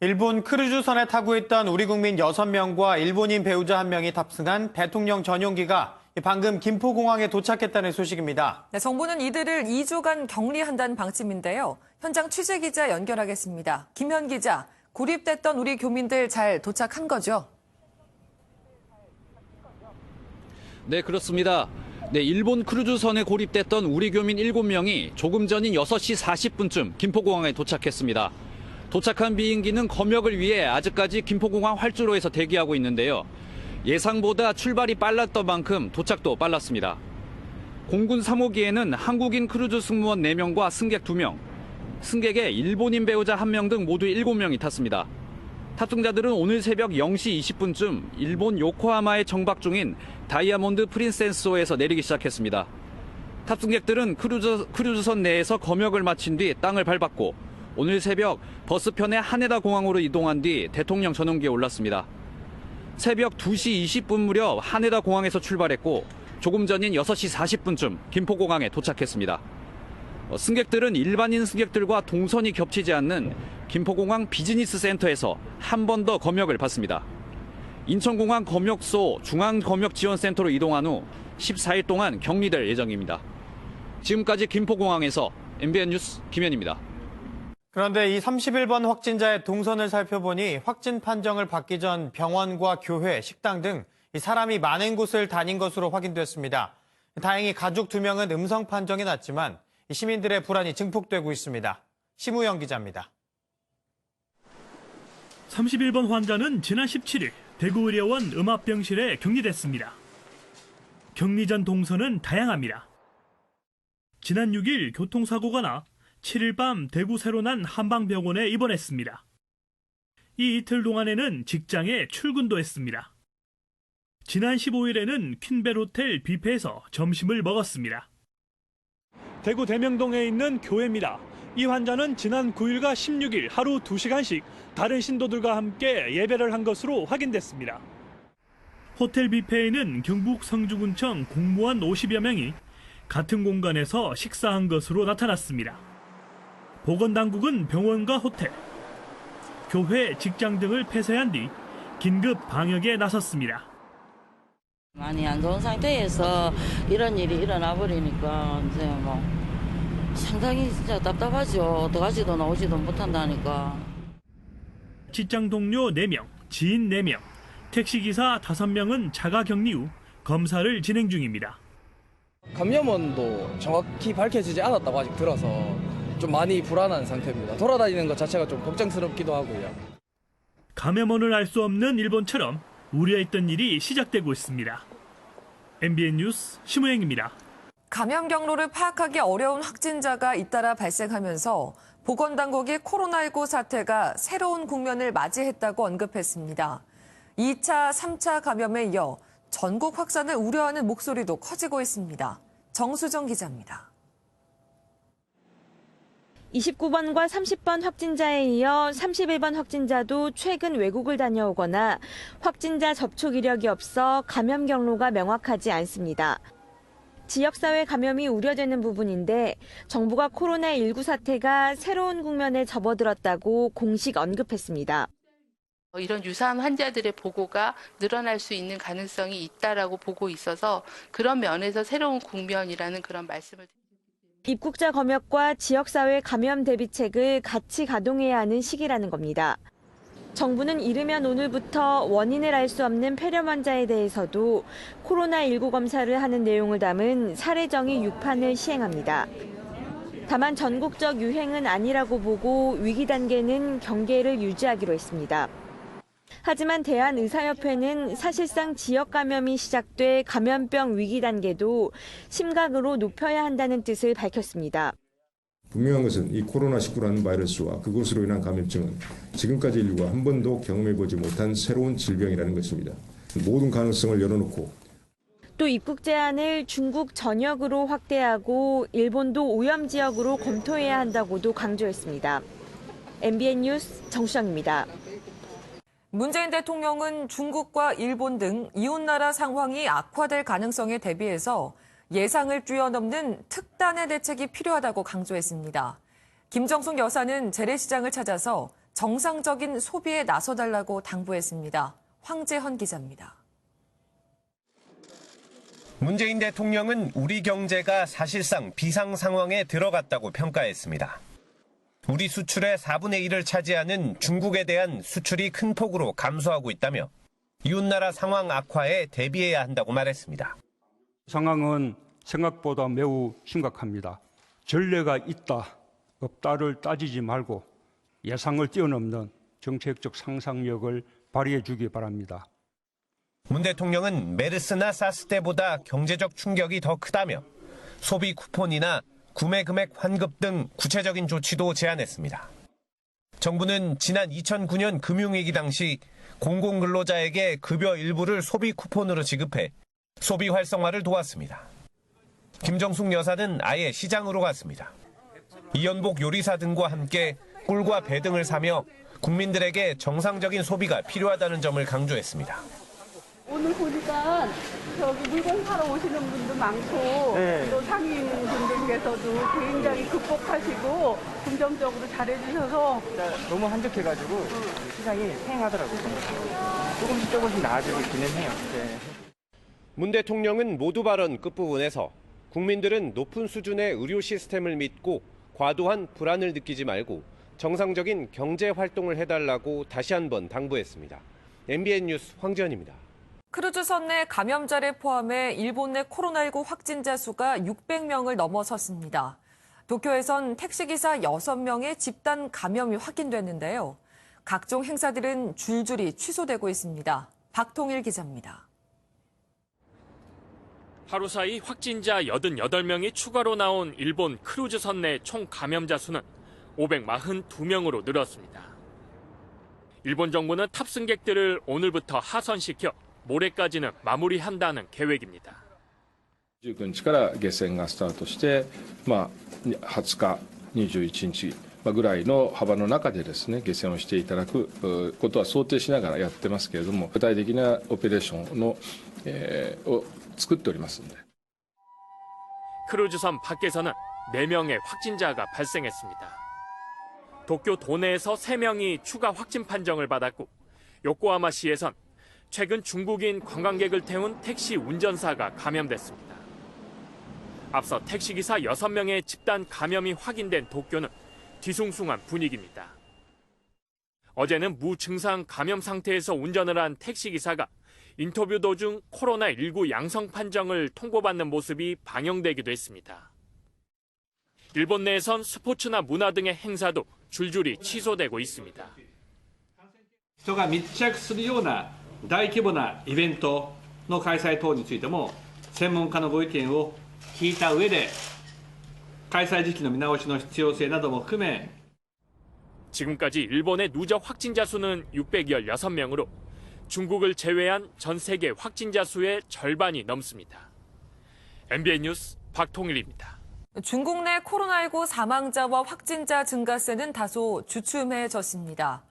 일본 크루즈선에 타고 있던 우리 국민 6명과 일본인 배우자 1명이 탑승한 대통령 전용기가 방금 김포공항에 도착했다는 소식입니다. 네, 정부는 이들을 2주간 격리한다는 방침인데요. 현장 취재 기자 연결하겠습니다. 김현 기자, 고립됐던 우리 교민들 잘 도착한 거죠? 네, 그렇습니다. 네, 일본 크루즈선에 고립됐던 우리 교민 7명이 조금 전인 6시 40분쯤 김포공항에 도착했습니다. 도착한 비행기는 검역을 위해 아직까지 김포공항 활주로에서 대기하고 있는데요. 예상보다 출발이 빨랐던 만큼 도착도 빨랐습니다. 공군 3호기에는 한국인 크루즈 승무원 4명과 승객 2명, 승객의 일본인 배우자 1명 등 모두 7명이 탔습니다. 탑승자들은 오늘 새벽 0시 20분쯤 일본 요코하마에 정박 중인 다이아몬드 프린세스호에서 내리기 시작했습니다. 탑승객들은 크루즈선 내에서 검역을 마친 뒤 땅을 밟았고 오늘 새벽 버스편의 하네다 공항으로 이동한 뒤 대통령 전용기에 올랐습니다. 새벽 2시 20분 무렵 하네다 공항에서 출발했고 조금 전인 6시 40분쯤 김포공항에 도착했습니다. 승객들은 일반인 승객들과 동선이 겹치지 않는 김포공항 비즈니스 센터에서 한 번 더 검역을 받습니다. 인천공항 검역소 중앙검역지원센터로 이동한 후 14일 동안 격리될 예정입니다. 지금까지 김포공항에서 MBN 뉴스 김현입니다. 그런데 이 31번 확진자의 동선을 살펴보니 확진 판정을 받기 전 병원과 교회, 식당 등 사람이 많은 곳을 다닌 것으로 확인됐습니다. 다행히 가족 2명은 음성 판정이 났지만 시민들의 불안이 증폭되고 있습니다. 심우영 기자입니다. 31번 환자는 지난 17일 대구의료원 음압병실에 격리됐습니다. 격리 전 동선은 다양합니다. 지난 6일 교통사고가 나 7일 밤 대구 새로난 한방병원에 입원했습니다. 이 이틀 동안에는 직장에 출근도 했습니다. 지난 15일에는 퀸벨호텔 뷔페에서 점심을 먹었습니다. 대구 대명동에 있는 교회입니다. 이 환자는 지난 9일과 16일 하루 2시간씩 다른 신도들과 함께 예배를 한 것으로 확인됐습니다. 호텔 뷔페에는 경북 성주군청 공무원 50여 명이 같은 공간에서 식사한 것으로 나타났습니다. 보건당국은 병원과 호텔, 교회, 직장 등을 폐쇄한 뒤 긴급 방역에 나섰습니다. 많이 안 좋은 상태에서 이런 일이 일어나 버리니까 이제 상당히 진짜 답답하죠. 어떡하지도 나오지도 못한다니까. 직장 동료 4명, 지인 4명, 택시기사 5명은 자가격리 후 검사를 진행 중입니다. 감염원도 정확히 밝혀지지 않았다고 아직 들어서 좀 많이 불안한 상태입니다. 돌아다니는 것 자체가 좀 걱정스럽기도 하고요. 감염원을 알 수 없는 일본처럼 우려했던 일이 시작되고 있습니다. MBN 뉴스 심우영입니다. 감염 경로를 파악하기 어려운 확진자가 잇따라 발생하면서 보건당국이 코로나19 사태가 새로운 국면을 맞이했다고 언급했습니다. 2차, 3차 감염에 이어 전국 확산을 우려하는 목소리도 커지고 있습니다. 정수정 기자입니다. 29번과 30번 확진자에 이어 31번 확진자도 최근 외국을 다녀오거나 확진자 접촉 이력이 없어 감염 경로가 명확하지 않습니다. 지역사회 감염이 우려되는 부분인데 정부가 코로나19 사태가 새로운 국면에 접어들었다고 공식 언급했습니다. 이런 유사한 환자들의 보고가 늘어날 수 있는 가능성이 있다라고 보고 있어서 그런 면에서 새로운 국면이라는 그런 말씀을 드립니다. 입국자 검역과 지역사회 감염 대비책을 같이 가동해야 하는 시기라는 겁니다. 정부는 이르면 오늘부터 원인을 알 수 없는 폐렴 환자에 대해서도 코로나19 검사를 하는 내용을 담은 사례정의 6판을 시행합니다. 다만 전국적 유행은 아니라고 보고 위기 단계는 경계를 유지하기로 했습니다. 하지만 대한의사협회는 사실상 지역 감염이 시작돼 감염병 위기 단계도 심각으로 높여야 한다는 뜻을 밝혔습니다. 분명한 것은 이 코로나19라는 바이러스와 그것으로 인한 감염증은 지금까지 인류가 한 번도 경험해보지 못한 새로운 질병이라는 것입니다. 모든 가능성을 열어놓고 또 입국 제한을 중국 전역으로 확대하고 일본도 오염 지역으로 검토해야 한다고도 강조했습니다. MBN 뉴스 정수정입니다. 문재인 대통령은 중국과 일본 등 이웃나라 상황이 악화될 가능성에 대비해서 예상을 뛰어넘는 특단의 대책이 필요하다고 강조했습니다. 김정숙 여사는 재래시장을 찾아서 정상적인 소비에 나서달라고 당부했습니다. 황재헌 기자입니다. 문재인 대통령은 우리 경제가 사실상 비상 상황에 들어갔다고 평가했습니다. 우리 수출의 4분의 1을 차지하는 중국에 대한 수출이 큰 폭으로 감소하고 있다며 이웃나라 상황 악화에 대비해야 한다고 말했습니다. 상황은 생각보다 매우 심각합니다. 전례가 있다, 없다를 따지지 말고 예상을 뛰어넘는 정책적 상상력을 발휘해 주기 바랍니다. 문 대통령은 메르스나 사스 때보다 경제적 충격이 더 크다며 소비 쿠폰이나 구매 금액 환급 등 구체적인 조치도 제안했습니다. 정부는 지난 2009년 금융위기 당시 공공근로자에게 급여 일부를 소비 쿠폰으로 지급해 소비 활성화를 도왔습니다. 김정숙 여사는 아예 시장으로 갔습니다. 이연복 요리사 등과 함께 꿀과 배 등을 사며 국민들에게 정상적인 소비가 필요하다는 점을 강조했습니다. 오늘 보니까 저기 물건 사러 오시는 분도 많고 또 상인분들께서도 굉장히 극복하시고 긍정적으로 잘해주셔서 너무 한적해가지고 시장이 팽하더라고요. 조금씩 나아지고 있기는 해요. 네. 문 대통령은 모두 발언 끝부분에서 국민들은 높은 수준의 의료 시스템을 믿고 과도한 불안을 느끼지 말고 정상적인 경제 활동을 해달라고 다시 한번 당부했습니다. MBN 뉴스 황재헌입니다. 크루즈선 내 감염자를 포함해 일본 내 코로나19 확진자 수가 600명을 넘어섰습니다. 도쿄에선 택시기사 6명의 집단 감염이 확인됐는데요. 각종 행사들은 줄줄이 취소되고 있습니다. 박통일 기자입니다. 하루 사이 확진자 88명이 추가로 나온 일본 크루즈선 내 총 감염자 수는 542명으로 늘었습니다. 일본 정부는 탑승객들을 오늘부터 하선시켜 모레까지는 마무리한다는 계획입니다. 19日から下船がスタートして、20日、21日ぐらいの幅の中でですね、下船をしていただくことは想定しながらやってますけれども、具体的なオペレーションの、を作っておりますので。 크루즈선 밖에서는 4명의 확진자가 발생했습니다. 도쿄 도내에서 3명이 추가 확진 판정을 받았고 요코하마시에선 최근 중국인 관광객을 태운 택시 운전사가 감염됐습니다. 앞서 택시기사 6명의 집단 감염이 확인된 도쿄는 뒤숭숭한 분위기입니다. 어제는 무증상 감염 상태에서 운전을 한 택시기사가 인터뷰 도중 코로나19 양성 판정을 통보받는 모습이 방영되기도 했습니다. 일본 내에선 스포츠나 문화 등의 행사도 줄줄이 취소되고 있습니다. 人が密着するような大規模なイベントの開催等についても専門家のご意見を聞いた上で開催時期の見直しの必要性なども含め 지금까지 일본의 누적 확진자 수는 616명으로 중국을 제외한 전 세계 확진자 수의 절반이 넘습니다. MBN 뉴스 박통일입니다. 중국 내 코로나19 사망자와 확진자 증가세는 다소 주춤해졌습니다.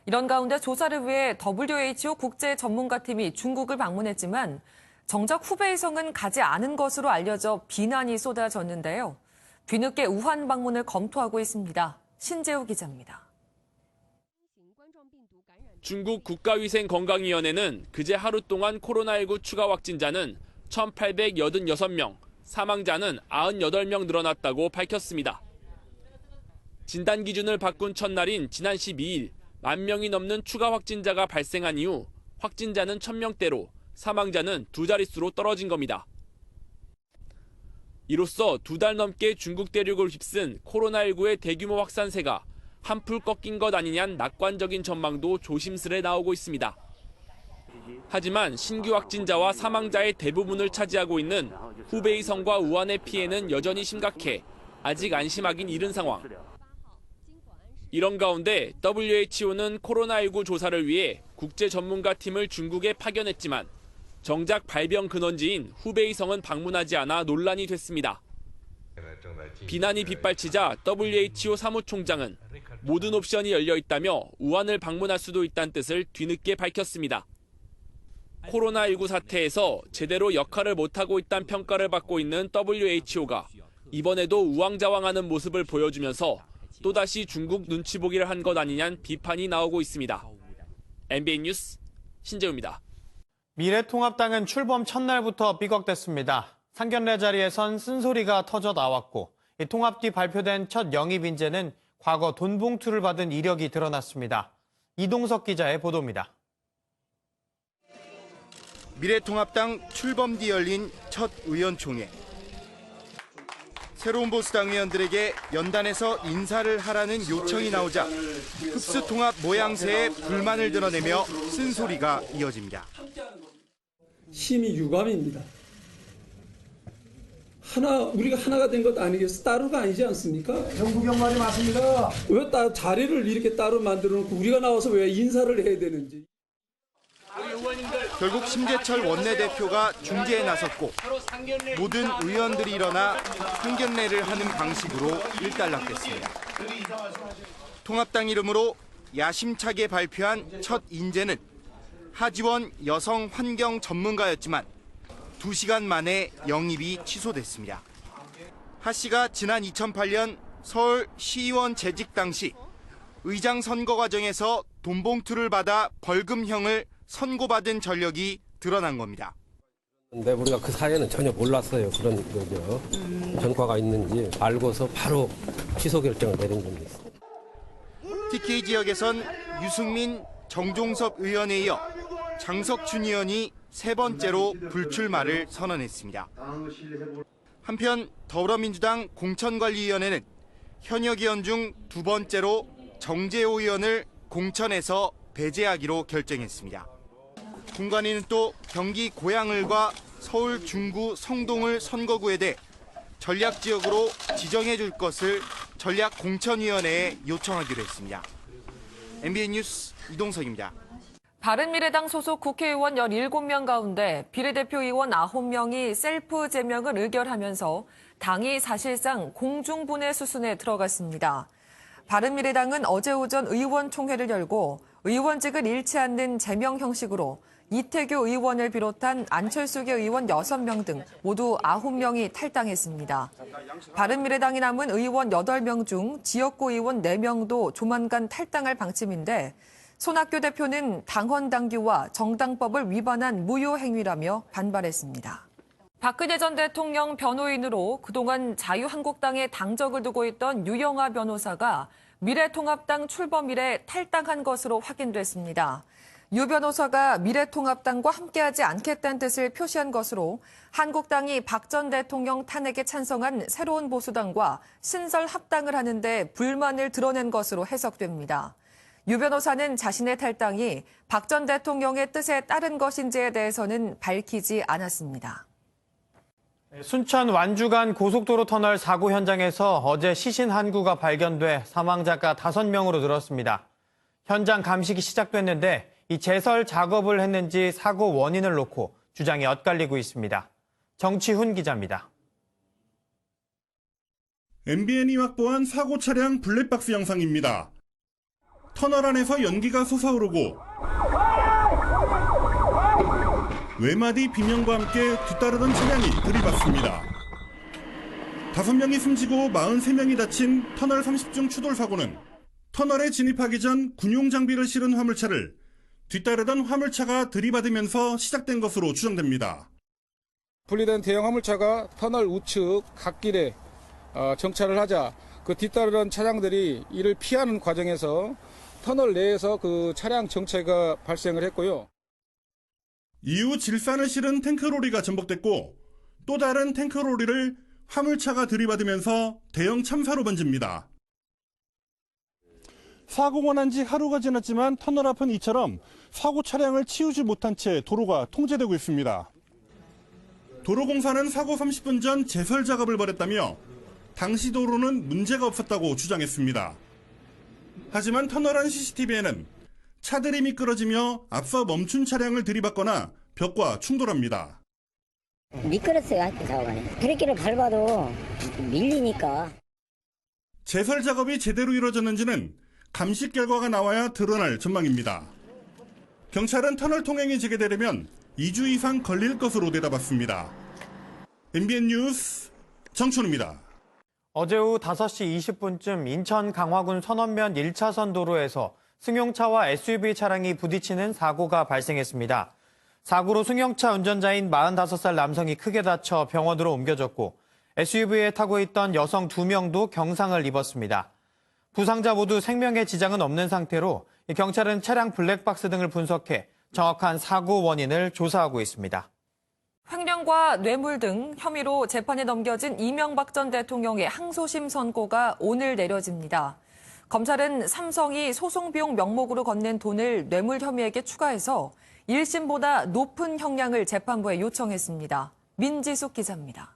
이런 가운데 조사를 위해 WHO 국제 전문가팀이 중국을 방문했지만 정작 후베이성은 가지 않은 것으로 알려져 비난이 쏟아졌는데요. 뒤늦게 우한 방문을 검토하고 있습니다. 신재우 기자입니다. 중국 국가위생건강위원회는 그제 하루 동안 코로나19 추가 확진자는 1,886명, 사망자는 98명 늘어났다고 밝혔습니다. 진단 기준을 바꾼 첫날인 지난 12일 10,000명이 넘는 추가 확진자가 발생한 이후 확진자는 1,000명대로 사망자는 두 자릿수로 떨어진 겁니다. 이로써 2달 넘게 중국 대륙을 휩쓴 코로나19의 대규모 확산세가 한풀 꺾인 것 아니냐는 낙관적인 전망도 조심스레 나오고 있습니다. 하지만 신규 확진자와 사망자의 대부분을 차지하고 있는 후베이성과 우한의 피해는 여전히 심각해 아직 안심하긴 이른 상황. 이런 가운데 WHO는 코로나19 조사를 위해 국제 전문가 팀을 중국에 파견했지만 정작 발병 근원지인 후베이성은 방문하지 않아 논란이 됐습니다. 비난이 빗발치자 WHO 사무총장은 모든 옵션이 열려 있다며 우한을 방문할 수도 있다는 뜻을 뒤늦게 밝혔습니다. 코로나19 사태에서 제대로 역할을 못하고 있다는 평가를 받고 있는 WHO가 이번에도 우왕좌왕하는 모습을 보여주면서 또다시 중국 눈치 보기를 한 것 아니냐는 비판이 나오고 있습니다. MBN 뉴스 신재우입니다. 미래통합당은 출범 첫날부터 삐걱댔습니다. 상견례 자리에선 쓴소리가 터져 나왔고 통합 뒤 발표된 첫 영입 인재는 과거 돈 봉투를 받은 이력이 드러났습니다. 이동석 기자의 보도입니다. 미래통합당 출범 뒤 열린 첫 의원총회. 새로운 보수당 의원들에게 연단에서 인사를 하라는 요청이 나오자 흡수통합 모양새에 불만을 드러내며 쓴소리가 이어집니다. 심히 유감입니다. 우리가 하나가 된 것 아니겠어? 따로가 아니지 않습니까? 정부경 말이 맞습니다. 왜 자리를 이렇게 따로 만들어 놓고 우리가 나와서 왜 인사를 해야 되는지. 결국 심재철 원내대표가 중재에 나섰고 모든 의원들이 일어나 상견례를 하는 방식으로 일단락됐습니다. 통합당 이름으로 야심차게 발표한 첫 인재는 하지원 여성 환경 전문가였지만 2시간 만에 영입이 취소됐습니다. 하 씨가 지난 2008년 서울 시의원 재직 당시 의장 선거 과정에서 돈 봉투를 받아 벌금형을 선고받은 전력이 드러난 겁니다. 근데 우리가 그 사이에는 전혀 몰랐어요. 그런 거죠. 전과가 있는지 알고서 바로 취소 결정을 내린 겁니다. TK 지역에선 유승민, 정종섭 의원에 이어 장석춘 의원이 세 번째로 불출마를 선언했습니다. 한편 더불어민주당 공천관리위원회는 현역 의원 중 두 번째로 정재호 의원을 공천에서 배제하기로 결정했습니다. 공관위는 또 경기 고양을과 서울 중구 성동을 선거구에 대해 전략지역으로 지정해 줄 것을 전략공천위원회에 요청하기로 했습니다. MBN 뉴스 이동석입니다. 바른미래당 소속 국회의원 17명 가운데 비례대표 의원 9명이 셀프 제명을 의결하면서 당이 사실상 공중분해 수순에 들어갔습니다. 바른미래당은 어제 오전 의원총회를 열고 의원직을 잃지 않는 제명 형식으로 이태규 의원을 비롯한 안철수계 의원 6명 등 모두 9명이 탈당했습니다. 바른미래당이 남은 의원 8명 중 지역구 의원 4명도 조만간 탈당할 방침인데 손학규 대표는 당헌 당규와 정당법을 위반한 무효 행위라며 반발했습니다. 박근혜 전 대통령 변호인으로 그동안 자유한국당에 당적을 두고 있던 유영하 변호사가 미래통합당 출범 이래 탈당한 것으로 확인됐습니다. 유 변호사가 미래통합당과 함께하지 않겠다는 뜻을 표시한 것으로 한국당이 박 전 대통령 탄핵에 찬성한 새로운 보수당과 신설 합당을 하는데 불만을 드러낸 것으로 해석됩니다. 유 변호사는 자신의 탈당이 박 전 대통령의 뜻에 따른 것인지에 대해서는 밝히지 않았습니다. 순천 완주간 고속도로 터널 사고 현장에서 어제 시신 한 구가 발견돼 사망자가 5명으로 늘었습니다. 현장 감식이 시작됐는데 이 제설 작업을 했는지 사고 원인을 놓고 주장이 엇갈리고 있습니다. 정치훈 기자입니다. MBN이 확보한 사고 차량 블랙박스 영상입니다. 터널 안에서 연기가 솟아오르고 외마디 비명과 함께 뒤따르던 차량이 들이받습니다. 5명이 숨지고 43명이 다친 터널 30중 추돌 사고는 터널에 진입하기 전 군용 장비를 실은 화물차를 뒤따르던 화물차가 들이받으면서 시작된 것으로 추정됩니다. 분리된 대형 화물차가 터널 우측 갓길에 정차를 하자 그 뒤따르던 차량들이 이를 피하는 과정에서 터널 내에서 그 차량 정체가 발생을 했고요. 이후 질산을 실은 탱크로리가 전복됐고 또 다른 탱크로리를 화물차가 들이받으면서 대형 참사로 번집니다. 사고가 난 지 하루가 지났지만 터널 앞은 이처럼 사고 차량을 치우지 못한 채 도로가 통제되고 있습니다. 도로공사는 사고 30분 전 제설 작업을 벌였다며 당시 도로는 문제가 없었다고 주장했습니다. 하지만 터널 안 CCTV에는 차들이 미끄러지며 앞서 멈춘 차량을 들이받거나 벽과 충돌합니다. 미끄러졌어요. 하여튼 작업하네. 브레이크를 밟아도 밀리니까. 제설 작업이 제대로 이루어졌는지는 감식 결과가 나와야 드러날 전망입니다. 경찰은 터널 통행이 재개되려면 2주 이상 걸릴 것으로 내다봤습니다. MBN 뉴스 정춘우입니다. 어제 오후 5시 20분쯤 인천 강화군 선원면 1차선 도로에서 승용차와 SUV 차량이 부딪히는 사고가 발생했습니다. 사고로 승용차 운전자인 45살 남성이 크게 다쳐 병원으로 옮겨졌고 SUV에 타고 있던 여성 2명도 경상을 입었습니다. 부상자 모두 생명에 지장은 없는 상태로 경찰은 차량 블랙박스 등을 분석해 정확한 사고 원인을 조사하고 있습니다. 횡령과 뇌물 등 혐의로 재판에 넘겨진 이명박 전 대통령의 항소심 선고가 오늘 내려집니다. 검찰은 삼성이 소송 비용 명목으로 건넨 돈을 뇌물 혐의에게 추가해서 1심보다 높은 형량을 재판부에 요청했습니다. 민지숙 기자입니다.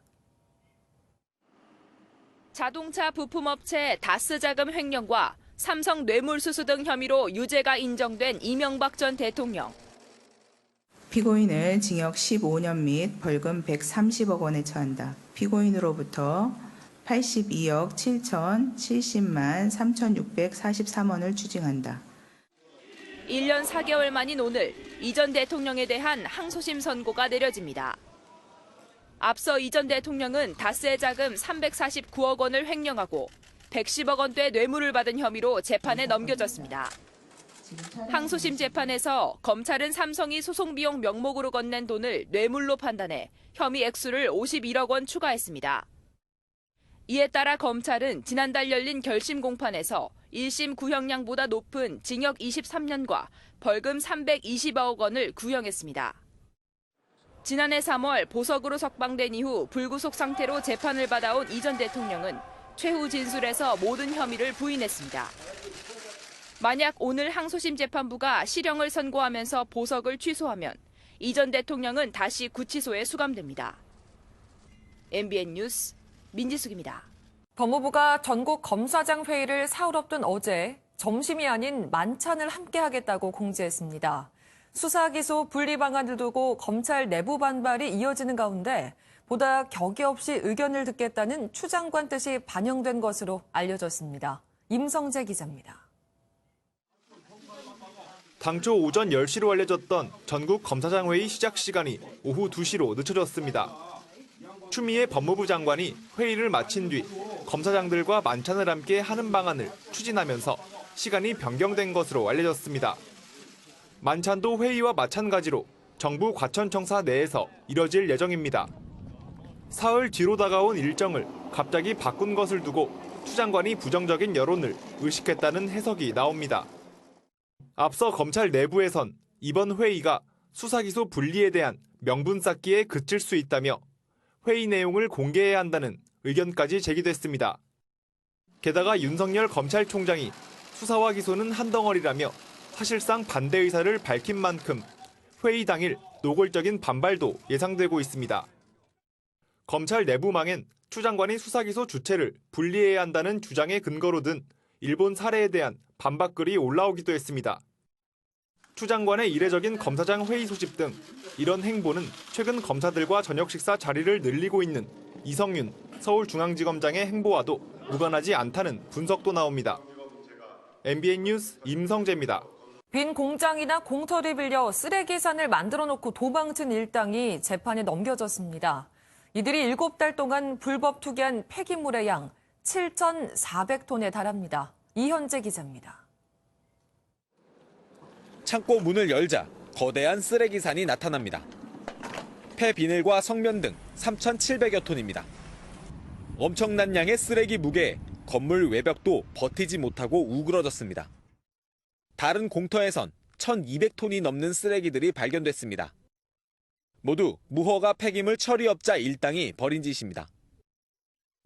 자동차 부품업체 다스자금 횡령과 삼성 뇌물수수 등 혐의로 유죄가 인정된 이명박 전 대통령. 피고인을 징역 15년 및 벌금 130억 원에 처한다. 피고인으로부터 82억 7,070만 3,643원을 추징한다. 1년 4개월 만인 오늘 이 전 대통령에 대한 항소심 선고가 내려집니다. 앞서 이 전 대통령은 다스의 자금 349억 원을 횡령하고 110억 원대 뇌물을 받은 혐의로 재판에 넘겨졌습니다. 항소심 재판에서 검찰은 삼성이 소송 비용 명목으로 건넨 돈을 뇌물로 판단해 혐의 액수를 51억 원 추가했습니다. 이에 따라 검찰은 지난달 열린 결심 공판에서 1심 구형량보다 높은 징역 23년과 벌금 320억 원을 구형했습니다. 지난해 3월 보석으로 석방된 이후 불구속 상태로 재판을 받아온 이 전 대통령은 최후 진술에서 모든 혐의를 부인했습니다. 만약 오늘 항소심 재판부가 실형을 선고하면서 보석을 취소하면 이 전 대통령은 다시 구치소에 수감됩니다. MBN 뉴스 민지숙입니다. 법무부가 전국 검사장 회의를 사흘 앞둔 어제 점심이 아닌 만찬을 함께 하겠다고 공지했습니다. 수사 기소 분리 방안을 두고 검찰 내부 반발이 이어지는 가운데 보다 격의 없이 의견을 듣겠다는 추 장관 뜻이 반영된 것으로 알려졌습니다. 임성재 기자입니다. 당초 오전 10시로 알려졌던 전국 검사장 회의 시작 시간이 오후 2시로 늦춰졌습니다. 추미애 법무부 장관이 회의를 마친 뒤 검사장들과 만찬을 함께 하는 방안을 추진하면서 시간이 변경된 것으로 알려졌습니다. 만찬도 회의와 마찬가지로 정부 과천청사 내에서 이뤄질 예정입니다. 사흘 뒤로 다가온 일정을 갑자기 바꾼 것을 두고 추 장관이 부정적인 여론을 의식했다는 해석이 나옵니다. 앞서 검찰 내부에선 이번 회의가 수사기소 분리에 대한 명분 쌓기에 그칠 수 있다며 회의 내용을 공개해야 한다는 의견까지 제기됐습니다. 게다가 윤석열 검찰총장이 수사와 기소는 한 덩어리라며 사실상 반대 의사를 밝힌 만큼 회의 당일 노골적인 반발도 예상되고 있습니다. 검찰 내부망엔 추 장관이 수사기소 주체를 분리해야 한다는 주장의 근거로 든 일본 사례에 대한 반박글이 올라오기도 했습니다. 추 장관의 이례적인 검사장 회의 소집 등 이런 행보는 최근 검사들과 저녁 식사 자리를 늘리고 있는 이성윤 서울중앙지검장의 행보와도 무관하지 않다는 분석도 나옵니다. MBN 뉴스 임성재입니다. 빈 공장이나 공터를 빌려 쓰레기산을 만들어 놓고 도망친 일당이 재판에 넘겨졌습니다. 이들이 7달 동안 불법 투기한 폐기물의 양 7,400톤에 달합니다. 이현재 기자입니다. 창고 문을 열자 거대한 쓰레기산이 나타납니다. 폐비닐과 성면 등 3,700여 톤입니다. 엄청난 양의 쓰레기 무게에 건물 외벽도 버티지 못하고 우그러졌습니다. 다른 공터에선 1,200톤이 넘는 쓰레기들이 발견됐습니다. 모두 무허가 폐기물 처리업자 일당이 벌인 짓입니다.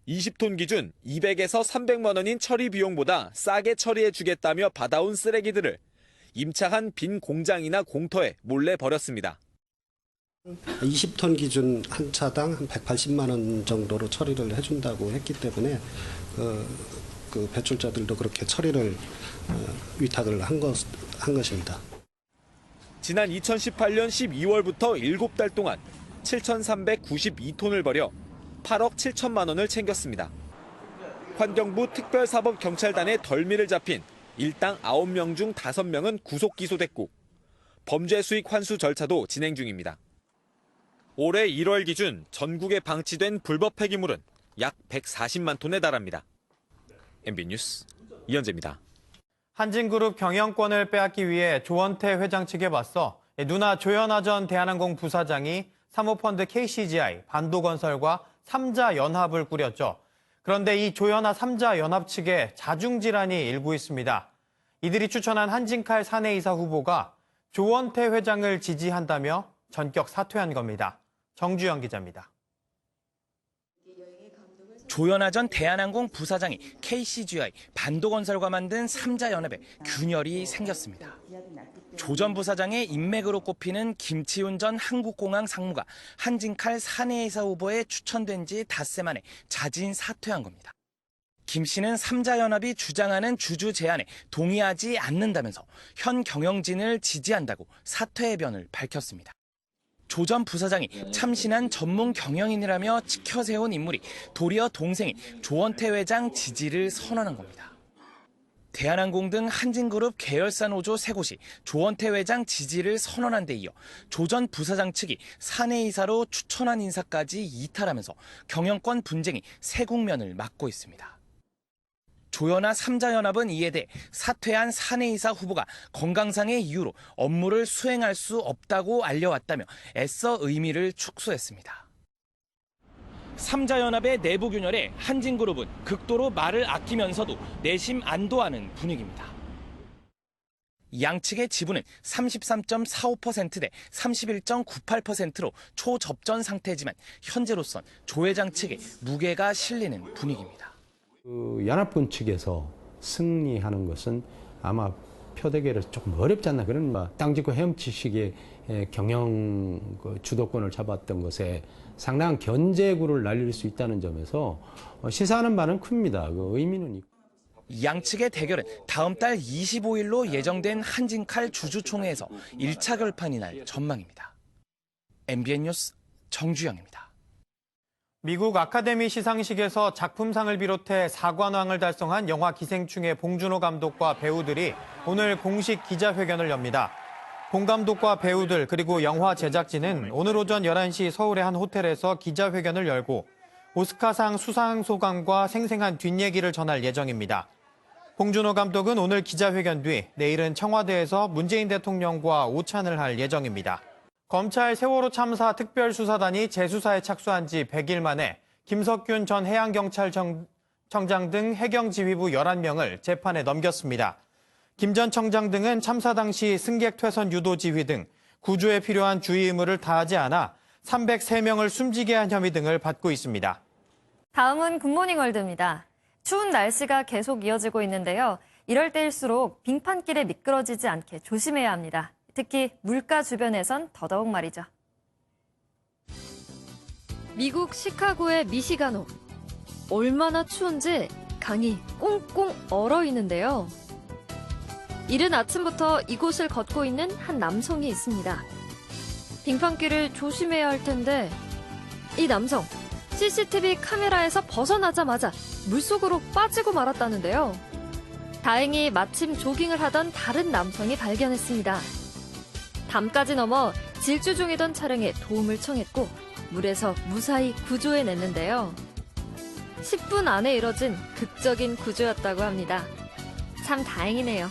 20톤 기준 200에서 300만 원인 처리 비용보다 싸게 처리해주겠다며 받아온 쓰레기들을 임차한 빈 공장이나 공터에 몰래 버렸습니다. 20톤 기준 한 차당 한 180만 원 정도로 처리를 해준다고 했기 때문에 그 배출자들도 그렇게 처리를 위탁을 한 것입니다. 지난 2018년 12월부터 7달 동안 7,392톤을 버려 8억 7천만 원을 챙겼습니다. 환경부 특별사법경찰단의 덜미를 잡힌 일당 9명 중 5명은 구속 기소됐고 범죄 수익 환수 절차도 진행 중입니다. 올해 1월 기준 전국에 방치된 불법 폐기물은 약 140만 톤에 달합니다. MB 뉴스 이현재입니다. 한진그룹 경영권을 빼앗기 위해 조원태 회장 측에 맞서 누나 조현아 전 대한항공 부사장이 사모펀드 KCGI, 반도건설과 3자 연합을 꾸렸죠. 그런데 이 조현아 3자 연합 측에 자중질환이 일고 있습니다. 이들이 추천한 한진칼 사내이사 후보가 조원태 회장을 지지한다며 전격 사퇴한 겁니다. 정주영 기자입니다. 조현아 전 대한항공 부사장이 KCGI, 반도건설과 만든 3자 연합에 균열이 생겼습니다. 조 전 부사장의 인맥으로 꼽히는 김치훈 전 한국공항 상무가 한진칼 사내이사 후보에 추천된 지 닷새 만에 자진 사퇴한 겁니다. 김 씨는 3자 연합이 주장하는 주주 제안에 동의하지 않는다면서 현 경영진을 지지한다고 사퇴의 변을 밝혔습니다. 조 전 부사장이 참신한 전문 경영인이라며 치켜세운 인물이 도리어 동생인 조원태 회장 지지를 선언한 겁니다. 대한항공 등 한진그룹 계열사 노조 3곳이 조원태 회장 지지를 선언한 데 이어 조 전 부사장 측이 사내이사로 추천한 인사까지 이탈하면서 경영권 분쟁이 새 국면을 맞고 있습니다. 조현아 3자 연합은 이에 대해 사퇴한 사내이사 후보가 건강상의 이유로 업무를 수행할 수 없다고 알려왔다며 애써 의미를 축소했습니다. 3자 연합의 내부 균열에 한진그룹은 극도로 말을 아끼면서도 내심 안도하는 분위기입니다. 양측의 지분은 33.45% 대 31.98%로 초접전 상태지만 현재로선 조 회장 측에 무게가 실리는 분위기입니다. 연합군 측에서 승리하는 것은 아마 표대결에 조금 어렵지 않나 그런 땅 짓고 헤엄치식의 경영 주도권을 잡았던 것에 상당한 견제구를 날릴 수 있다는 점에서 시사하는 바는 큽니다. 그 의미는 있고. 양측의 대결은 다음 달 25일로 예정된 한진칼 주주총회에서 1차 결판이 날 전망입니다. MBN 뉴스 정주영입니다. 미국 아카데미 시상식에서 작품상을 비롯해 4관왕을 달성한 영화 기생충의 봉준호 감독과 배우들이 오늘 공식 기자회견을 엽니다. 봉 감독과 배우들 그리고 영화 제작진은 오늘 오전 11시 서울의 한 호텔에서 기자회견을 열고 오스카상 수상 소감과 생생한 뒷얘기를 전할 예정입니다. 봉준호 감독은 오늘 기자회견 뒤 내일은 청와대에서 문재인 대통령과 오찬을 할 예정입니다. 검찰 세월호 참사 특별수사단이 재수사에 착수한 지 100일 만에 김석균 전 해양경찰청장 등 해경지휘부 11명을 재판에 넘겼습니다. 김 전 청장 등은 참사 당시 승객 퇴선 유도 지휘 등 구조에 필요한 주의 의무를 다하지 않아 303명을 숨지게 한 혐의 등을 받고 있습니다. 다음은 굿모닝 월드입니다. 추운 날씨가 계속 이어지고 있는데요. 이럴 때일수록 빙판길에 미끄러지지 않게 조심해야 합니다. 특히 물가 주변에선 더더욱 말이죠. 미국 시카고의 미시간호. 얼마나 추운지 강이 꽁꽁 얼어 있는데요. 이른 아침부터 이곳을 걷고 있는 한 남성이 있습니다. 빙판길을 조심해야 할 텐데 이 남성 CCTV 카메라에서 벗어나자마자 물속으로 빠지고 말았다는데요. 다행히 마침 조깅을 하던 다른 남성이 발견했습니다. 담까지 넘어 질주 중이던 차량에 도움을 청했고 물에서 무사히 구조해냈는데요. 10분 안에 이뤄진 극적인 구조였다고 합니다. 참 다행이네요.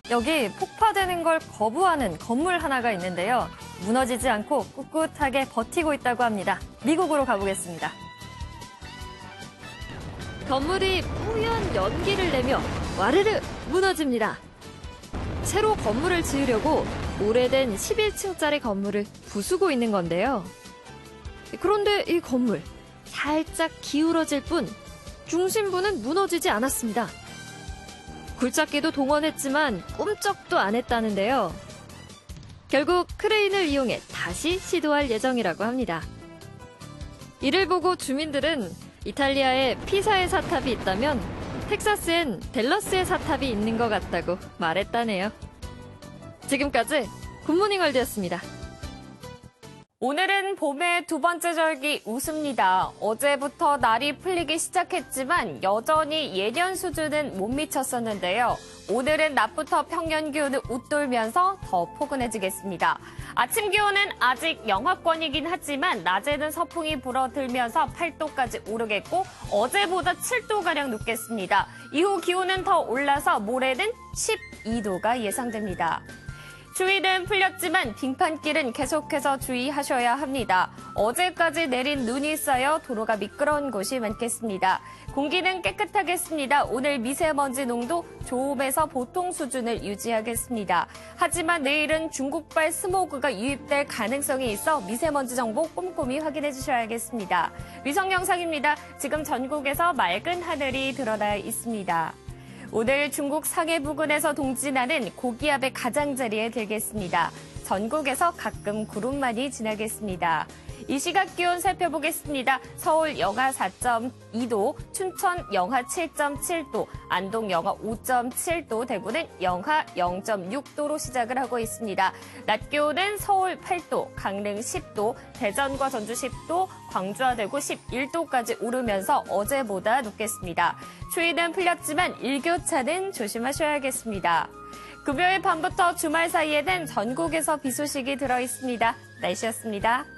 여기 폭파되는 걸 거부하는 건물 하나가 있는데요. 무너지지 않고 꿋꿋하게 버티고 있다고 합니다. 미국으로 가보겠습니다. 건물이 뿌연 연기를 내며 와르르 무너집니다. 새로 건물을 지으려고 오래된 11층짜리 건물을 부수고 있는 건데요. 그런데 이 건물 살짝 기울어질 뿐 중심부는 무너지지 않았습니다. 굴착기도 동원했지만 꿈쩍도 안 했다는데요. 결국 크레인을 이용해 다시 시도할 예정이라고 합니다. 이를 보고 주민들은 이탈리아에 피사의 사탑이 있다면 텍사스엔 댈러스의 사탑이 있는 것 같다고 말했다네요. 지금까지 굿모닝 월드였습니다. 오늘은 봄의 두 번째 절기 우습니다. 어제부터 날이 풀리기 시작했지만 여전히 예년 수준은 못 미쳤었는데요. 오늘은 낮부터 평년 기온을 웃돌면서 더 포근해지겠습니다. 아침 기온은 아직 영하권이긴 하지만 낮에는 서풍이 불어들면서 8도까지 오르겠고 어제보다 7도가량 높겠습니다. 이후 기온은 더 올라서 모레는 12도가 예상됩니다. 추위는 풀렸지만 빙판길은 계속해서 주의하셔야 합니다. 어제까지 내린 눈이 쌓여 도로가 미끄러운 곳이 많겠습니다. 공기는 깨끗하겠습니다. 오늘 미세먼지 농도 좋음에서 보통 수준을 유지하겠습니다. 하지만 내일은 중국발 스모그가 유입될 가능성이 있어 미세먼지 정보 꼼꼼히 확인해 주셔야겠습니다. 위성 영상입니다. 지금 전국에서 맑은 하늘이 드러나 있습니다. 오늘 중국 상해 부근에서 동진하는 고기압의 가장자리에 들겠습니다. 전국에서 가끔 구름만이 지나겠습니다. 이 시각 기온 살펴보겠습니다. 서울 영하 4.2도, 춘천 영하 7.7도, 안동 영하 5.7도, 대구는 영하 0.6도로 시작을 하고 있습니다. 낮 기온은 서울 8도, 강릉 10도, 대전과 전주 10도, 광주와 대구 11도까지 오르면서 어제보다 높겠습니다. 추위는 풀렸지만 일교차는 조심하셔야겠습니다. 금요일 밤부터 주말 사이에는 전국에서 비 소식이 들어 있습니다. 날씨였습니다.